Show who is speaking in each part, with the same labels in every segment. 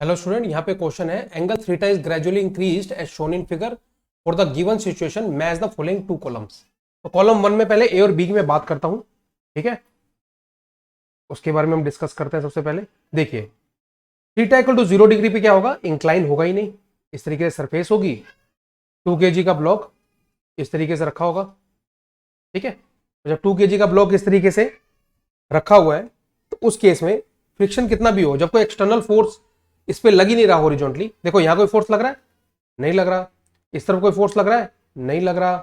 Speaker 1: Hello student, यहाँ पे question है angle theta is gradually increased as shown in figure for the given situation match the following two columns. तो column one में पहले ए और B की मैं बात करता हूँ, ठीक है। उसके बारे में हम डिस्कस करते हैं। सबसे पहले देखिए, थीटा इक्वल टू 0 डिग्री पे क्या होगा, इंक्लाइन होगा ही नहीं। इस तरीके से सरफेस होगी, 2 kg का ब्लॉक इस तरीके से रखा होगा, ठीक है। तो जब 2 kg का ब्लॉक इस तरीके से रखा हुआ है तो उस केस में फ्रिक्शन कितना भी हो, जब कोई एक्सटर्नल फोर्स इस पे लग ही नहीं रहा हॉरिजॉन्टली, देखो यहां कोई फोर्स लग रहा है, नहीं लग रहा, इस तरफ कोई फोर्स लग रहा है, नहीं लग रहा,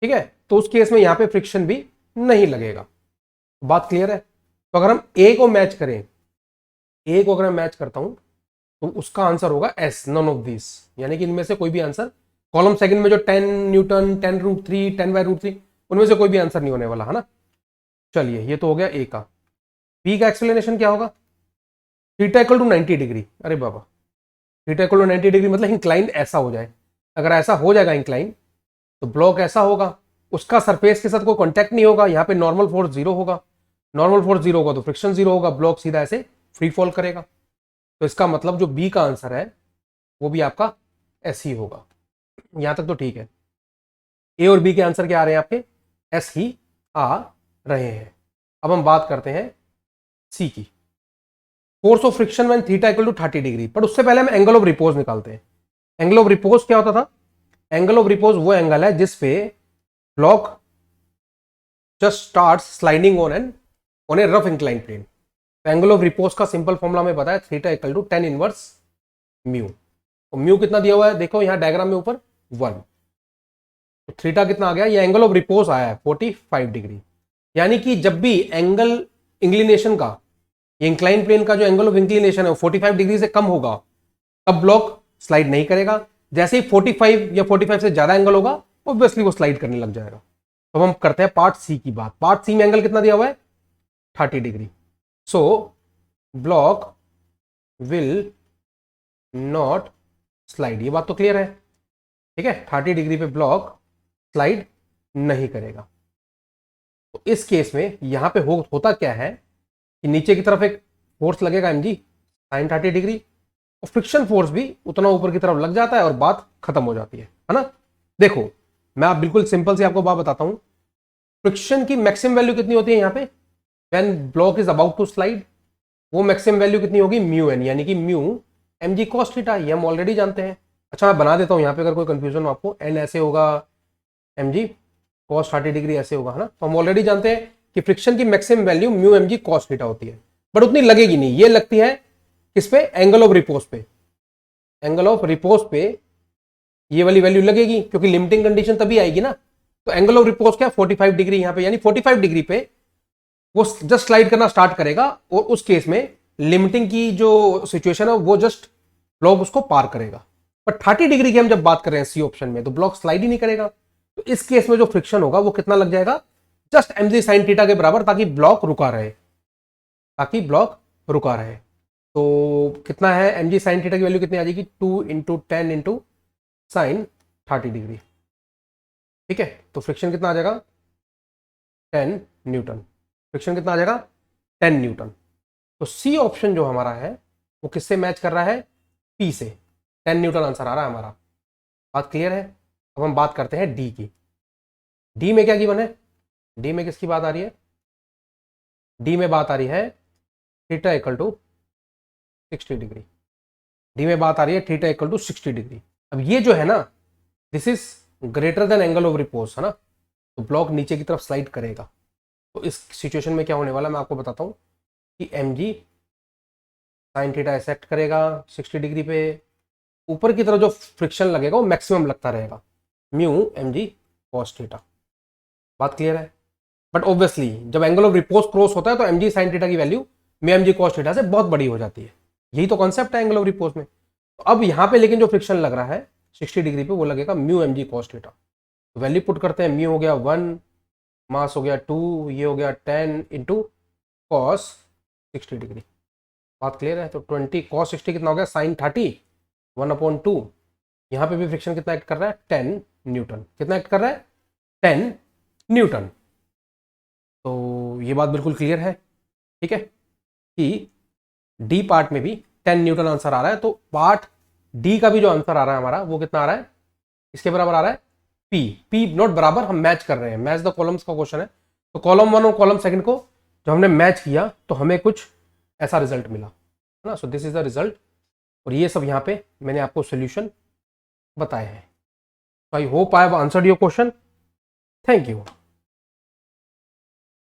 Speaker 1: ठीक है। तो उस केस में यहां पे फ्रिक्शन भी नहीं लगेगा। बात क्लियर है। तो अगर हम ए को मैच करें, ए को अगर मैं मैच करता हूं तो उसका आंसर होगा एस, नन ऑफ दिस, यानी कि इनमें से कोई भी आंसर, कॉलम सेकंड में जो 10 न्यूटन, 10√3, 10/√3, उनमें से कोई भी आंसर नहीं होने वाला है ना। चलिए, ये तो हो गया ए का। बी का एक्सप्लेनेशन क्या होगा, थीटा इक्वल टू 90 डिग्री। अरे बाबा, थीटा इक्वल टू 90 डिग्री मतलब इंक्लाइन ऐसा हो जाए। अगर ऐसा हो जाएगा इंक्लाइन तो ब्लॉक ऐसा होगा, उसका सरफेस के साथ कोई कांटेक्ट नहीं होगा, यहाँ पे नॉर्मल फोर्स जीरो होगा, नॉर्मल फोर्स जीरो होगा तो फ्रिक्शन जीरो होगा, ब्लॉक सीधा ऐसे फ्री फॉल करेगा। तो इसका मतलब जो बी का आंसर है वो भी आपका एस ही होगा। यहां तक तो ठीक है। ए और बी के आंसर क्या आ रहे हैं आपके, एस ही आ रहे हैं। अब हम बात करते हैं सी की, force of friction when theta equal to 30 degree. पर उससे पहले हम एंगल ऑफ रिपोज निकालते हैं। एंगल ऑफ रिपोज क्या होता था, एंगल ऑफ रिपोज वो एंगल है जिस पे block just start sliding on a rough incline plane. Angle of repose का सिंपल फॉर्मुला में बताया, theta equal to 10 inverse mu. तो म्यू कितना दिया हुआ है, देखो यहां डायग्राम में ऊपर 1, तो थीटा कितना आ गया, ये एंगल ऑफ रिपोज आया है 45 डिग्री। यानी कि जब भी एंगल इंक्लिनेशन का, इंक्लाइन प्लेन का जो एंगल ऑफ इंक्लिनेशन है वो 45 डिग्री से कम होगा, तब ब्लॉक स्लाइड नहीं करेगा। जैसे ही 45 या 45 से ज्यादा एंगल होगा, ऑब्वियसली वो स्लाइड करने लग जाएगा। तो हम करते हैं पार्ट सी की बात। पार्ट सी में एंगल कितना दिया हुआ है, 30 degree. So block will not slide, ये बात तो क्लियर है, ठीक है। 30 डिग्री पे ब्लॉक स्लाइड नहीं करेगा। तो इस केस में यहां पे होता क्या है कि नीचे की तरफ एक फोर्स लगेगा mg sin 30 डिग्री, और फ्रिक्शन फोर्स भी उतना ऊपर की तरफ लग जाता है और बात खत्म हो जाती है ना। देखो, मैं आप बिल्कुल सिंपल सी आपको बात बताता हूं, फ्रिक्शन की मैक्सिमम वैल्यू कितनी होती है यहाँ पे when block is about to slide, वो मैक्सिमम वैल्यू कितनी होगी, म्यू एन, यानी कि म्यू mg cos थीटा, ये हम ऑलरेडी जानते हैं। अच्छा, मैं बना देता हूं यहाँ पे अगर कोई कंफ्यूजन हो आपको, एन ऐसे होगा, mg cos 30 डिग्री ऐसे होगा, है ना। तो हम ऑलरेडी जानते हैं कि फ्रिक्शन की maximum value mu mg cos theta होती है, बट उतनी लगेगी नहीं, ये लगती है किस पे, एंगल ऑफ रिपोज पे। एंगल ऑफ रिपोज पे ये वाली वैल्यू लगेगी, क्योंकि लिमिटिंग कंडीशन तभी आएगी ना। तो एंगल ऑफ रिपोज क्या, 45 डिग्री यहाँ पे, यानी 45 डिग्री पे वो जस्ट स्लाइड करना स्टार्ट करेगा, और उस केस में लिमिटिंग की जो सिचुएशन है वो जस्ट ब्लॉक उसको पार करेगा। पर 30 डिग्री की हम जब बात कर रहे हैं सी ऑप्शन में, तो ब्लॉक स्लाइड ही नहीं करेगा। तो इस केस में जो फ्रिक्शन होगा वो कितना लग जाएगा, जस्ट mg sin थीटा के बराबर, ताकि ब्लॉक रुका रहे, ताकि ब्लॉक रुका रहे। तो कितना है, mg sin थीटा की वैल्यू कितनी आ जाएगी, 2 इंटू 10 इंटू साइन 30 डिग्री, ठीक है। तो फ्रिक्शन कितना आ जाएगा, 10 न्यूटन। फ्रिक्शन कितना आ जाएगा, 10 न्यूटन। तो सी ऑप्शन जो हमारा है वो किससे मैच कर रहा है, पी से। 10 न्यूटन आंसर आ रहा है हमारा। बात क्लियर है। अब हम बात करते हैं डी की। डी में क्या गिवन है, डी में किसकी बात आ रही है, डी में बात आ रही है theta equal to 60 degree. D में बात आ रही है थीटा इक्वल टू 60 डिग्री। अब ये जो है ना, this is greater than angle of repose, है ना। तो ब्लॉक नीचे की तरफ स्लाइड करेगा। तो इस सिचुएशन में क्या होने वाला, मैं आपको बताता हूं कि mg साइन थीटा एक्ट करेगा 60 डिग्री पे, ऊपर की तरफ जो फ्रिक्शन लगेगा वो मैक्सिमम लगता रहेगा, म्यू mg cos थीटा। बात क्लियर है। बट ऑब्वियसली जब एंगल ऑफ रिपोज क्रॉस होता है तो mg sin थीटा की value mu mg cos theta से बहुत बड़ी हो जाती है। यही तो कॉन्सेप्ट है एंगल ऑफ रिपोज में। तो अब यहां पे लेकिन जो फ्रिक्शन लग रहा है 60 डिग्री पे, वो लगेगा म्यू mg cos थीटा। तो वैल्यू पुट करते हैं, म्यू हो गया 1, मास हो गया 2, ये हो गया 10 इंटू कॉस 60 डिग्री। बात क्लियर है। तो 20 cos 60 कितना हो गया, साइन 30, 1/2। यहाँ पे भी फ्रिक्शन कितना एक्ट कर रहा है, 10 न्यूटन। कितना एक्ट कर रहा है, 10 न्यूटन। तो ये बात बिल्कुल क्लियर है, ठीक है, कि डी पार्ट में भी 10 न्यूटन आंसर आ रहा है। तो पार्ट डी का भी जो आंसर आ रहा है हमारा वो कितना आ रहा है, इसके बराबर आ रहा है पी नॉट बराबर, हम मैच कर रहे हैं, मैच द कॉलम्स का क्वेश्चन है। तो कॉलम 1 और कॉलम 2 को जब हमने मैच किया तो हमें कुछ ऐसा रिजल्ट मिला है ना। So this is the result, और ये सब यहाँ पे मैंने आपको सोल्यूशन बताए हैं। I hope I have answered your question. Thank you.